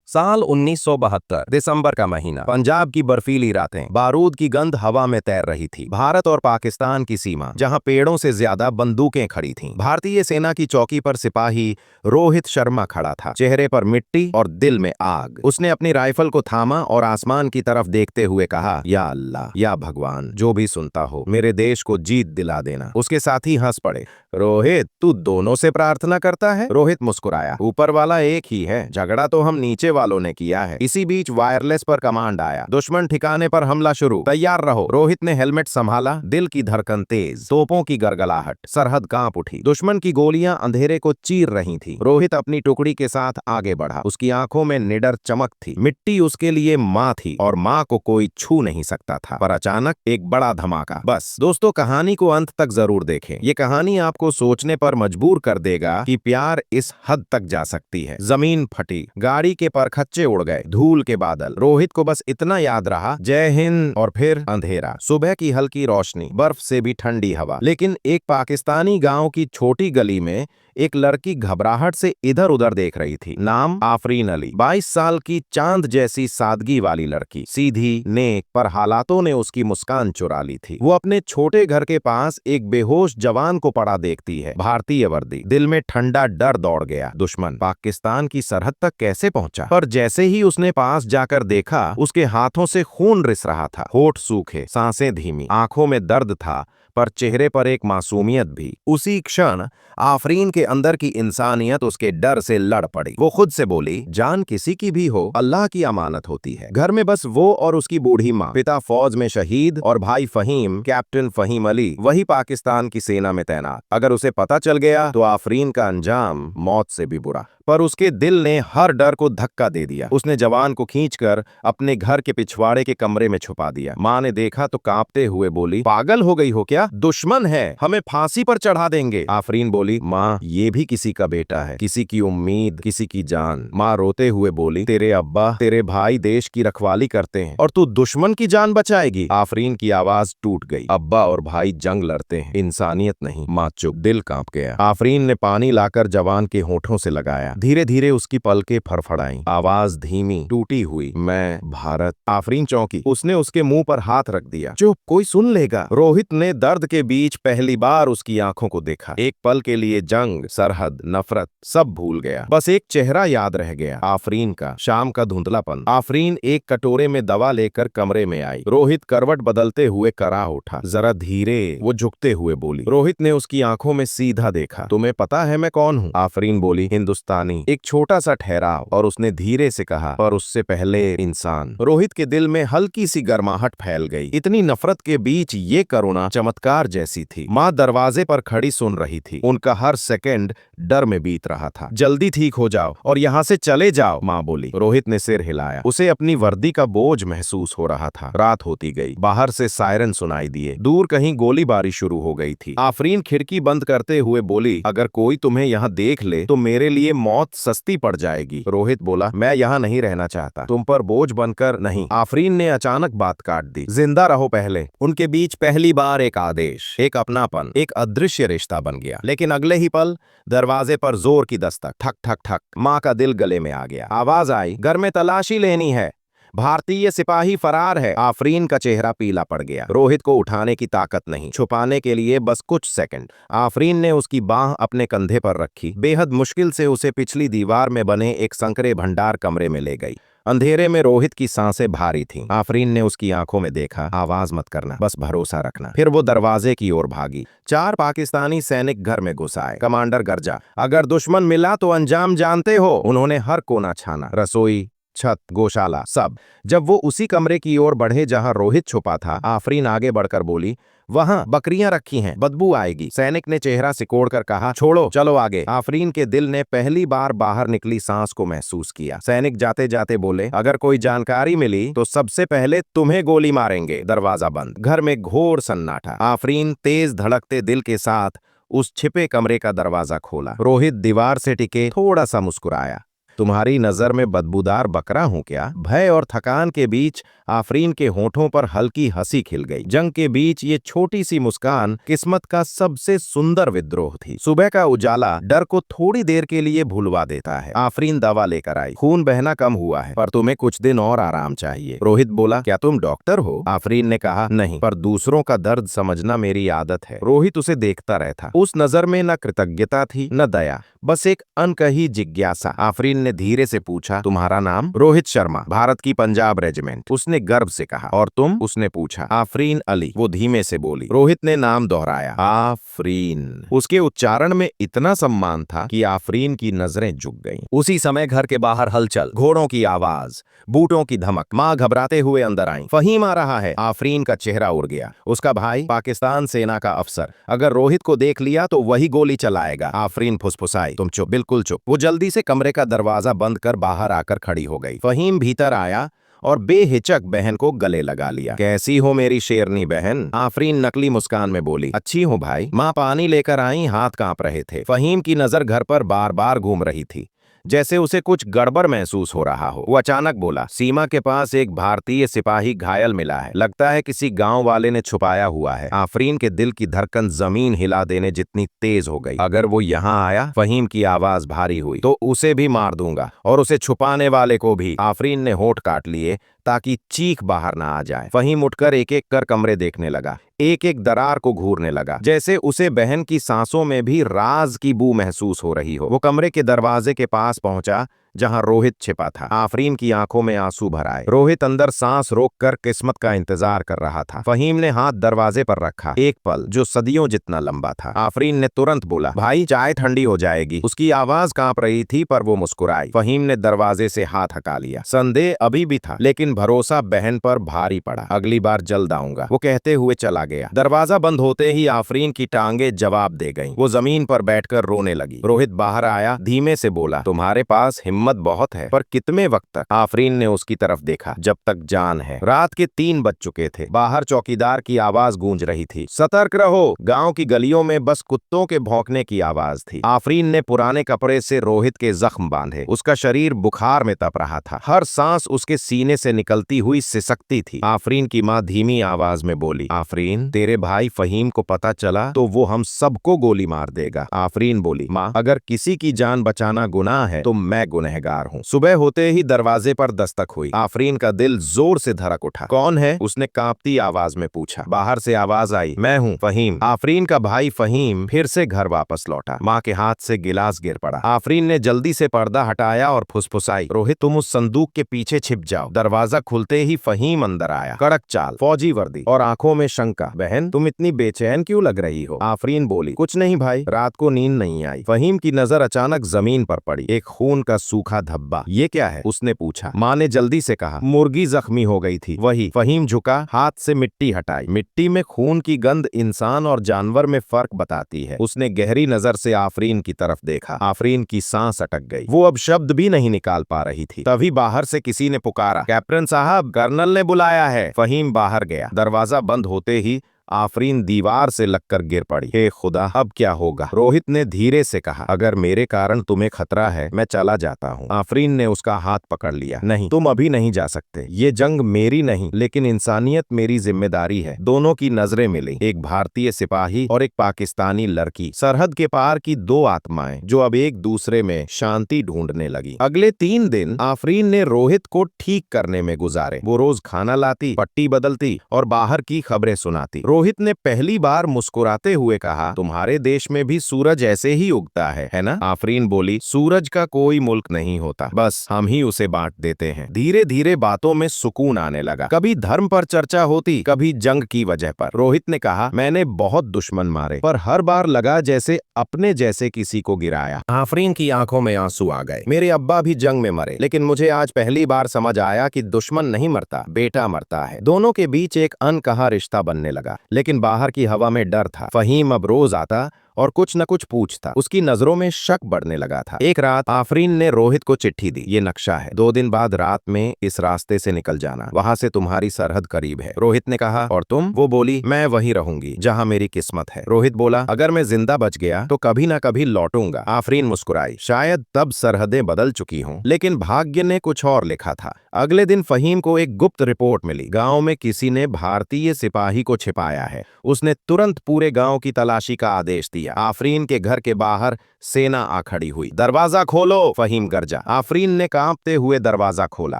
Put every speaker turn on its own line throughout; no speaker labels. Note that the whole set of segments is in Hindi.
साल 1972 दिसंबर का महीना। पंजाब की बर्फीली रातें, बारूद की गंध हवा में तैर रही थी। भारत और पाकिस्तान की सीमा, जहां पेड़ों से ज्यादा बंदूकें खड़ी थीं। भारतीय सेना की चौकी पर सिपाही रोहित शर्मा खड़ा था, चेहरे पर मिट्टी और दिल में आग। उसने अपनी राइफल को थामा और आसमान की तरफ देखते हुए कहा, या अल्लाह, या भगवान, जो भी सुनता हो, मेरे देश को जीत दिला देना। उसके साथी हंस पड़े। रोहित, तू दोनों से प्रार्थना करता है? रोहित मुस्कुराया। ऊपर वाला एक ही है, झगड़ा तो हम नीचे वालों ने किया है। इसी बीच वायरलेस पर कमांड आया, दुश्मन ठिकाने पर हमला शुरू, तैयार रहो। रोहित ने हेलमेट संभाला, दिल की धड़कन तेज, तोपों की गड़गड़ाहट, सरहद कांप उठी। दुश्मन की गोलियां अंधेरे को चीर रही थी। रोहित अपनी टुकड़ी के साथ आगे बढ़ा, उसकी आंखों में निडर चमक थी। मिट्टी उसके लिए माँ थी और माँ को कोई छू नहीं सकता था। पर अचानक एक बड़ा धमाका। बस दोस्तों, कहानी को अंत तक जरूर देखें। ये कहानी आपको सोचने पर मजबूर कर देगा कि प्यार इस हद तक जा सकती है। जमीन फटी, गाड़ी के परखच्चे उड़ गए, धूल के बादल। रोहित को बस इतना याद रहा, जय हिंद, और फिर अंधेरा, सुबह की हल्की रोशनी, बर्फ से भी ठंडी हवा। लेकिन एक पाकिस्तानी गांव की छोटी गली में एक लड़की घबराहट से इधर उधर देख रही थी। नाम आफरीन अली, 22 साल की चांद जैसी सादगी वाली लड़की, सीधी, नेक, पर हालातों ने उसकी मुस्कान चुरा ली थी। वो अपने छोटे घर के पास एक बेहोश जवान को पड़ा देखती है, भारतीय वर्दी। दिल में ठंडा डर दौड़ गया, दुश्मन पाकिस्तान की सरहद तक कैसे पहुंचा? पर जैसे ही उसने पास जाकर देखा, उसके हाथों से खून रिस रहा था, होठ सूखे, सांसें धीमी, आंखों में दर्द था, पर चेहरे पर एक मासूमियत भी। उसी क्षण आफरीन के अंदर की इंसानियत उसके डर से लड़ पड़ी। वो खुद से बोली, जान किसी की भी हो, अल्लाह की अमानत होती है। घर में बस वो और उसकी बूढ़ी माँ, पिता फौज में शहीद और भाई फहीम, कैप्टन फहीम अली, वही पाकिस्तान की सेना में तैनात। अगर उसे पता चल गया तो आफरीन का अंजाम मौत से भी बुरा। पर उसके दिल ने हर डर को धक्का दे दिया। उसने जवान को खींचकर अपने घर के पिछवाड़े के कमरे में छुपा दिया। माँ ने देखा तो कांपते हुए बोली, पागल हो गई हो क्या? दुश्मन है, हमें फांसी पर चढ़ा देंगे। आफरीन बोली, माँ, ये भी किसी का बेटा है, किसी की उम्मीद, किसी की जान। माँ रोते हुए बोली, तेरे अब्बा, तेरे भाई देश की रखवाली करते हैं और तू दुश्मन की जान बचाएगी? आफरीन की आवाज टूट गई। अब्बा और भाई जंग लड़ते हैं, इंसानियत नहीं। माँ चुप। दिल कांप गया। आफरीन ने पानी लाकर जवान के होठों से लगाया। धीरे धीरे उसकी पलकें फड़फड़ाईं, आवाज धीमी, टूटी हुई, मैं भारत। आफरीन चौंकी। उसने उसके मुंह पर हाथ रख दिया। चुप, कोई सुन लेगा। रोहित ने दर्द के बीच पहली बार उसकी आंखों को देखा। एक पल के लिए जंग, सरहद, नफरत सब भूल गया। बस एक चेहरा याद रह गया, आफरीन का। शाम का धुंधलापन। आफरीन एक कटोरे में दवा लेकर कमरे में आई। रोहित करवट बदलते हुए करा उठा। जरा धीरे, वो झुकते हुए बोली। रोहित ने उसकी आंखों में सीधा देखा। तुम्हें पता है मैं कौन हूँ? आफरीन बोली, हिंदुस्तानी। एक छोटा सा ठहराव, और उसने धीरे से कहा, पर उससे पहले इंसान। रोहित के दिल में हल्की सी गर्माहट फैल गई। इतनी नफरत के बीच ये करुणा चमत्कार जैसी थी। माँ दरवाजे पर खड़ी सुन रही थी। उनका हर सेकंड डर में बीत रहा था। जल्दी ठीक हो जाओ और यहाँ से चले जाओ, माँ बोली। रोहित ने सिर हिलाया। उसे अपनी वर्दी का बोझ महसूस हो रहा था। रात होती गई। बाहर से सायरन सुनाई दिए। दूर कहीं गोलीबारी शुरू हो गई थी। आफरीन खिड़की बंद करते हुए बोली, अगर कोई तुम्हें यहाँ देख ले तो मेरे लिए मौत सस्ती पड़ जाएगी। रोहित बोला, मैं यहाँ नहीं रहना चाहता, तुम पर बोझ बनकर नहीं। आफरीन ने अचानक बात काट दी। जिंदा रहो पहले। उनके बीच पहली बार एक आदेश, एक अपनापन, एक अदृश्य रिश्ता बन गया। लेकिन अगले ही पल दरवाजे पर जोर की दस्तक, ठक ठक ठक। माँ का दिल गले में आ गया। आवाज आई, घर में तलाशी लेनी है, भारतीय सिपाही फरार है। आफरीन का चेहरा पीला पड़ गया। रोहित को उठाने की ताकत नहीं, छुपाने के लिए बस कुछ सेकंड। आफरीन ने उसकी बाह अपने कंधे पर रखी, बेहद मुश्किल से उसे पिछली दीवार में बने एक संकरे भंडार कमरे में ले गई। अंधेरे में रोहित की सांसें भारी थीं। आफरीन ने उसकी आंखों में देखा, आवाज मत करना, बस भरोसा रखना। फिर वो दरवाजे की ओर भागी। 4 पाकिस्तानी सैनिक घर में घुस आए। कमांडर गर्जा, अगर दुश्मन मिला तो अंजाम जानते हो। उन्होंने हर कोना छाना, रसोई, छत, गौशाला, सब। जब वो उसी कमरे की ओर बढ़े जहां रोहित छुपा था, आफरीन आगे बढ़कर बोली, वहां बकरियां रखी हैं, बदबू आएगी। सैनिक ने चेहरा सिकोड़कर कहा, छोड़ो, चलो आगे। आफरीन के दिल ने पहली बार बाहर निकली सांस को महसूस किया। सैनिक जाते जाते बोले, अगर कोई जानकारी मिली तो सबसे पहले तुम्हें गोली मारेंगे। दरवाजा बंद। घर में घोर सन्नाटा। आफरीन तेज धड़कते दिल के साथ उस छिपे कमरे का दरवाजा खोला। रोहित दीवार से टिके थोड़ा सा मुस्कुराया। तुम्हारी नजर में बदबूदार बकरा हूं क्या? भय और थकान के बीच आफरीन के होठों पर हल्की हंसी खिल गई। जंग के बीच ये छोटी सी मुस्कान किस्मत का सबसे सुंदर विद्रोह थी। सुबह का उजाला डर को थोड़ी देर के लिए भुलवा देता है। आफरीन दवा लेकर आई। खून बहना कम हुआ है, पर तुम्हें कुछ दिन और आराम चाहिए। रोहित बोला, क्या तुम डॉक्टर हो? आफरीन ने कहा, नहीं, पर दूसरों का दर्द समझना मेरी आदत है। रोहित उसे देखता रहता। उस नजर में न कृतज्ञता थी न दया, बस एक अनकही जिज्ञासा। आफरीन ने धीरे से पूछा, तुम्हारा नाम? रोहित शर्मा, भारत की पंजाब रेजिमेंट। उसने गर्व से कहा। और तुम? उसने पूछा। आफरीन अली, वो धीमे से बोली। रोहित ने नाम दोहराया, आफरीन। उसके उच्चारण में इतना सम्मान था कि आफरीन की नजरें झुक गईं। उसी समय घर के बाहर हलचल, घोड़ों की आवाज, बूटों की धमक। माँ घबराते हुए अंदर आई। फहीम आ रहा है। आफरीन का चेहरा उड़ गया। उसका भाई, पाकिस्तान सेना का अफसर, अगर रोहित को देख लिया तो वही गोली चलाएगा। आफरीन फुसफुसाई, तुम चुप, बिल्कुल चुप। वो जल्दी से कमरे का दरवाजा बंद कर बाहर आकर खड़ी हो गई। फहीम भीतर आया और बेहिचक बहन को गले लगा लिया। कैसी हो मेरी शेरनी बहन? आफरीन नकली मुस्कान में बोली। अच्छी हूँ भाई। माँ पानी लेकर आई, हाथ कांप रहे थे। फहीम की नजर घर पर बार बार घूम रही थी, जैसे उसे कुछ गड़बड़ महसूस हो रहा हो। वो अचानक बोला, सीमा के पास एक भारतीय सिपाही घायल मिला है, लगता है किसी गांव वाले ने छुपाया हुआ है। आफरीन के दिल की धड़कन जमीन हिला देने जितनी तेज हो गई। अगर वो यहाँ आया, फहीम की आवाज भारी हुई, तो उसे भी मार दूंगा, और उसे छुपाने वाले को भी। आफरीन ने होठ काट लिए ताकि चीख बाहर ना आ जाए। फहीम उठकर एक एक कर कमरे देखने लगा, एक एक दरार को घूरने लगा, जैसे उसे बहन की सांसों में भी राज की बू महसूस हो रही हो। वो कमरे के दरवाजे के पास पहुंचा जहां रोहित छिपा था। आफरीन की आंखों में आंसू भर आए। रोहित अंदर सांस रोककर किस्मत का इंतजार कर रहा था। फहीम ने हाथ दरवाजे पर रखा, एक पल जो सदियों जितना लंबा था। आफरीन ने तुरंत बोला, भाई चाय ठंडी हो जाएगी। उसकी आवाज कांप रही थी, पर वो मुस्कुराई। फहीम ने दरवाजे से हाथ हटा लिया। संदेह अभी भी था, लेकिन भरोसा बहन पर भारी पड़ा। अगली बार जल्द आऊंगा, वो कहते हुए चला गया। दरवाजा बंद होते ही आफरीन की टांगे जवाब दे गईं। वो जमीन पर बैठकर रोने लगी। रोहित बाहर आया, धीमे से बोला, तुम्हारे पास हिम्मत बहुत है, पर कितने वक्त तक? आफरीन ने उसकी तरफ देखा, जब तक जान है। रात के 3 बज चुके थे। बाहर चौकीदार की आवाज गूंज रही थी, सतर्क रहो। गांव की गलियों में बस कुत्तों के भौंकने की आवाज थी। आफरीन ने पुराने कपड़े से रोहित के जख्म बांधे। उसका शरीर बुखार में तप रहा था, हर सांस उसके सीने से निकलती हुई सिसकती थी। आफरीन की माँ धीमी आवाज में बोली, आफरीन, तेरे भाई फहीम को पता चला तो वो हम सबको गोली मार देगा। आफरीन बोली, माँ, अगर किसी की जान बचाना गुनाह है तो मैं गुनहगार हूँ। सुबह होते ही दरवाजे पर दस्तक हुई। आफरीन का दिल जोर से धड़क उठा। कौन है? उसने कांपती आवाज में पूछा। बाहर से आवाज आई, मैं हूँ, फहीम। आफरीन का भाई फहीम फिर से घर वापस लौटा। माँ के हाथ से गिलास गिर पड़ा। आफरीन ने जल्दी से पर्दा हटाया और फुसफुसाई, रोहित, तुम उस संदूक के पीछे छिप जाओ। दरवाजा खुलते ही फहीम अंदर आया, कड़क चाल, फौजी वर्दी और आंखों में शंका। बहन, तुम इतनी बेचैन क्यों लग रही हो? आफरीन बोली, कुछ नहीं भाई, रात को नींद नहीं आई। फहीम की नजर अचानक जमीन पर पड़ी, एक खून का सूखा धब्बा। ये क्या है? उसने पूछा। माँ ने जल्दी से कहा, मुर्गी जख्मी हो गई थी। वही। फहीम झुका, हाथ से मिट्टी हटाई। मिट्टी में खून की गंध इंसान और जानवर में फर्क बताती है। उसने गहरी नजर से आफरीन की तरफ देखा। आफरीन की सांस अटक गई। वो अब शब्द भी नहीं निकाल पा रही थी। तभी बाहर से किसी ने पुकारा, कैप्टन साहब, कर्नल ने बुलाया है। फहीम बाहर गया। दरवाजा बंद होते ही आफरीन दीवार से लगकर गिर पड़ी। हे खुदा, अब क्या होगा? रोहित ने धीरे से कहा, अगर मेरे कारण तुम्हें खतरा है, मैं चला जाता हूँ। आफरीन ने उसका हाथ पकड़ लिया। नहीं, तुम अभी नहीं जा सकते। ये जंग मेरी नहीं, लेकिन इंसानियत मेरी जिम्मेदारी है। दोनों की नजरें मिली, एक भारतीय सिपाही और एक पाकिस्तानी लड़की, सरहद के पार की 2 आत्माएं जो अब एक दूसरे में शांति ढूंढने लगी। अगले 3 दिन आफरीन ने रोहित को ठीक करने में गुजारे। वो रोज खाना लाती, पट्टी बदलती और बाहर की खबरें सुनाती। रोहित ने पहली बार मुस्कुराते हुए कहा, तुम्हारे देश में भी सूरज ऐसे ही उगता है ना? आफरीन बोली, सूरज का कोई मुल्क नहीं होता, बस हम ही उसे बांट देते हैं। धीरे धीरे बातों में सुकून आने लगा। कभी धर्म पर चर्चा होती, कभी जंग की वजह पर। रोहित ने कहा, मैंने बहुत दुश्मन मारे, पर हर बार लगा जैसे अपने जैसे किसी को गिराया। आफरीन की आंखों में आंसू आ गए। मेरे अब्बा भी जंग में मरे, लेकिन मुझे आज पहली बार समझ आया कि दुश्मन नहीं मरता, बेटा मरता है। दोनों के बीच एक अनकहा रिश्ता बनने लगा, लेकिन बाहर की हवा में डर था। फहीम अब रोज आता और कुछ न कुछ पूछता। उसकी नजरों में शक बढ़ने लगा था। एक रात आफरीन ने रोहित को चिट्ठी दी। ये नक्शा है, 2 दिन बाद रात में इस रास्ते से निकल जाना, वहां से तुम्हारी सरहद करीब है। रोहित ने कहा, और तुम? वो बोली, मैं वहीं रहूंगी जहां मेरी किस्मत है। रोहित बोला, अगर मैं जिंदा बच गया तो कभी ना कभी लौटूंगा। आफरीन मुस्कुराई। शायद तब सरहदें बदल चुकी हों, लेकिन भाग्य ने कुछ और लिखा था। अगले दिन फहीम को एक गुप्त रिपोर्ट मिली। गांव में किसी ने भारतीय सिपाही को छिपाया है। उसने तुरंत पूरे गांव की तलाशी का आदेश दिया। आफरीन के घर के बाहर सेना आ खड़ी हुई। दरवाजा खोलो, फहीम गरजा। आफरीन ने कांपते हुए दरवाजा खोला।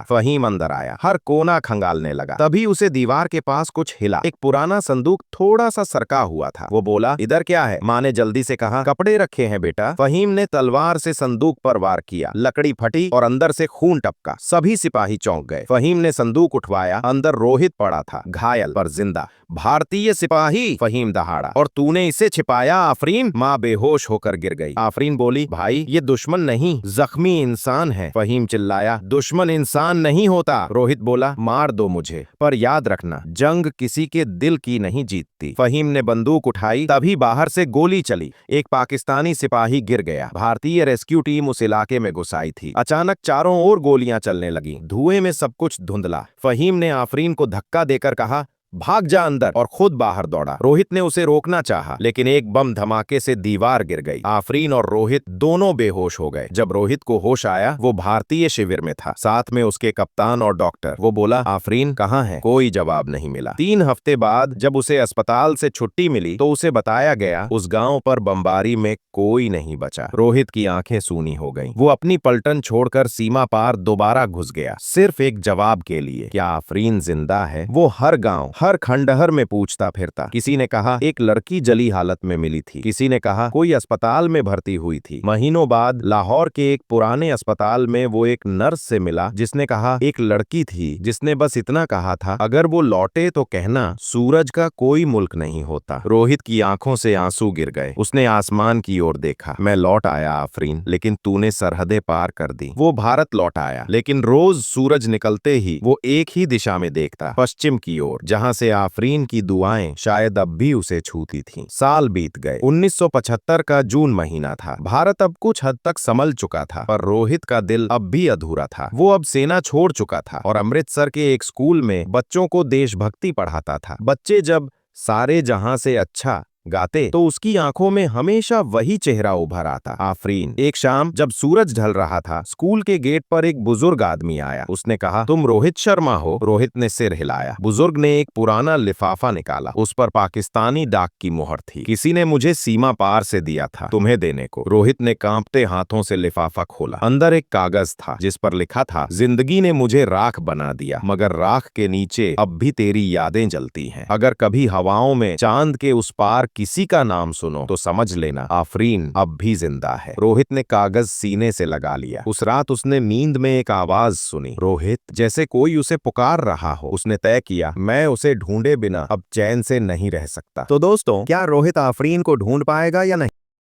फहीम अंदर आया, हर कोना खंगालने लगा। तभी उसे दीवार के पास कुछ हिला। एक पुराना संदूक थोड़ा सा सरका हुआ था। वो बोला, इधर क्या है? माँ ने जल्दी से कहा, कपड़े रखे हैं बेटा। फहीम ने तलवार से संदूक पर वार किया। लकड़ी फटी और अंदर से खून टपका। सभी सिपाही चौंक गए। फहीम ने संदूक उठवाया। अंदर रोहित पड़ा था, घायल पर जिंदा। भारतीय सिपाही, फहीम दहाड़ा। और तूने इसे छिपाया आफरीन? माँ बेहोश होकर गिर गई। आफरीन बोली, भाई ये दुश्मन नहीं, जख्मी इंसान है। फहीम चिल्लाया, दुश्मन इंसान नहीं होता। रोहित बोला, मार दो मुझे, पर याद रखना, जंग किसी के दिल की नहीं जीतती। फहीम ने बंदूक उठाई, तभी बाहर से गोली चली। एक पाकिस्तानी सिपाही गिर गया। भारतीय रेस्क्यू टीम उस इलाके में घुस आई थी। अचानक चारों ओर गोलियां चलने लगी। धुएं में सब कुछ धुंधला। फहीम ने आफरीन को धक्का देकर कहा, भाग जा अंदर, और खुद बाहर दौड़ा। रोहित ने उसे रोकना चाहा, लेकिन एक बम धमाके से दीवार गिर गई। आफरीन और रोहित दोनों बेहोश हो गए। जब रोहित को होश आया, वो भारतीय शिविर में था, साथ में उसके कप्तान और डॉक्टर। वो बोला, आफरीन कहाँ है? कोई जवाब नहीं मिला। 3 हफ्ते बाद जब उसे अस्पताल से छुट्टी मिली तो उसे बताया गया, उस गांव पर बमबारी में कोई नहीं बचा। रोहित की आंखें सूनी हो गईं। वो अपनी पलटन छोड़कर सीमा पार दोबारा घुस गया, सिर्फ एक जवाब के लिए, क्या आफरीन जिंदा है? वो हर गांव, हर खंडहर में पूछता फिरता। किसी ने कहा, एक लड़की जली हालत में मिली थी। किसी ने कहा, कोई अस्पताल में भर्ती हुई थी। महीनों बाद लाहौर के एक पुराने अस्पताल में वो एक नर्स से मिला, जिसने कहा, एक लड़की थी जिसने बस इतना कहा था, अगर वो लौटे तो कहना, सूरज का कोई मुल्क नहीं होता। रोहित की आंखों से आंसू गिर गए। उसने आसमान की ओर देखा। मैं लौट आया आफरीन, लेकिन तूने सरहदें पार कर दी। वो भारत लौट आया, लेकिन रोज सूरज निकलते ही वो एक ही दिशा में देखता, पश्चिम की ओर, जहां से आफरीन की दुआएं शायद अब भी उसे छूती थीं। साल बीत गए। 1975 का जून महीना था। भारत अब कुछ हद तक संभल चुका था, पर रोहित का दिल अब भी अधूरा था। वो अब सेना छोड़ चुका था और अमृतसर के एक स्कूल में बच्चों को देशभक्ति पढ़ाता था। बच्चे जब सारे जहां से अच्छा गाते तो उसकी आंखों में हमेशा वही चेहरा उभर आता, आफरीन। एक शाम जब सूरज ढल रहा था, स्कूल के गेट पर एक बुजुर्ग आदमी आया। उसने कहा, तुम रोहित शर्मा हो? रोहित ने सिर हिलाया। बुजुर्ग ने एक पुराना लिफाफा निकाला। उस पर पाकिस्तानी डाक की मोहर थी। किसी ने मुझे सीमा पार से दिया था, तुम्हें देने को। रोहित ने कांपते हाथों से लिफाफा खोला। अंदर एक कागज था जिस पर लिखा था, जिंदगी ने मुझे राख बना दिया, मगर राख के नीचे अब भी तेरी यादें जलती हैं। अगर कभी हवाओं में चांद के उस पार किसी का नाम सुनो तो समझ लेना, आफरीन अब भी जिंदा है। रोहित ने कागज सीने से लगा लिया। उस रात उसने नींद में एक आवाज सुनी, रोहित, जैसे कोई उसे पुकार रहा हो। उसने तय किया, मैं उसे ढूंढे बिना अब चैन से नहीं रह सकता। तो दोस्तों, क्या रोहित आफरीन को ढूंढ पाएगा या नहीं?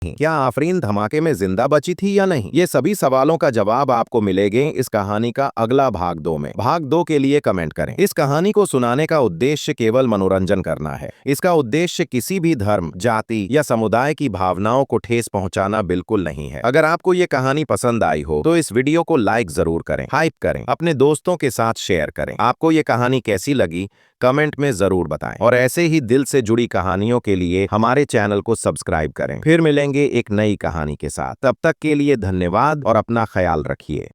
क्या आफरीन धमाके में जिंदा बची थी या नहीं? ये सभी सवालों का जवाब आपको मिलेंगे इस कहानी का अगला भाग 2 में। भाग 2 के लिए कमेंट करें। इस कहानी को सुनाने का उद्देश्य केवल मनोरंजन करना है। इसका उद्देश्य किसी भी धर्म, जाति या समुदाय की भावनाओं को ठेस पहुंचाना बिल्कुल नहीं है। अगर आपको ये कहानी पसंद आई हो तो इस वीडियो को लाइक जरूर करें, हाइप करें, अपने दोस्तों के साथ शेयर करें। आपको ये कहानी कैसी लगी कमेंट में जरूर बताएं, और ऐसे ही दिल से जुड़ी कहानियों के लिए हमारे चैनल को सब्सक्राइब करें। फिर मिलेंगे एक नई कहानी के साथ। तब तक के लिए धन्यवाद और अपना ख्याल रखिए।